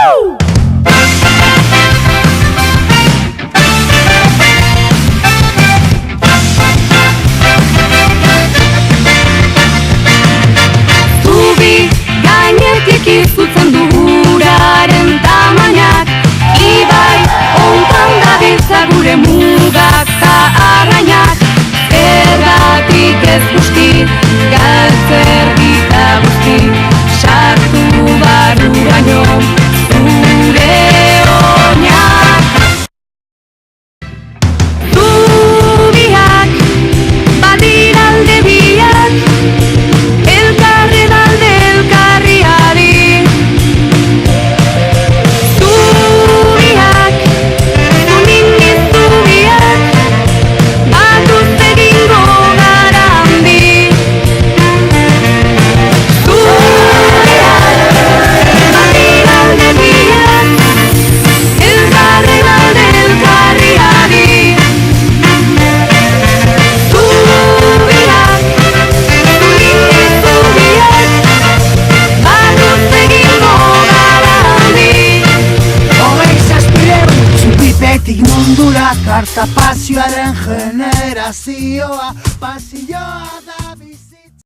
Zubi gainetik izutzen du uraren tamainak, ibai ontan dabiltza gure mugak ta arrainak. Zergatik ez guzti, galtzergita guzti, sartu baruraino zure oinak. Zubiak, badira alde biak, elkarren alde elkarri adi. Zubiak, unindi zubiak, batuz egingo gara handi. Zubiak, badira alde biak, elkarren alde elkarri adi. Zubiak, unindi zubiak, batuz egingo gara handi. Hogei zazpireun zubipetik mundura, karta pasioaren generazioa, pasioa da.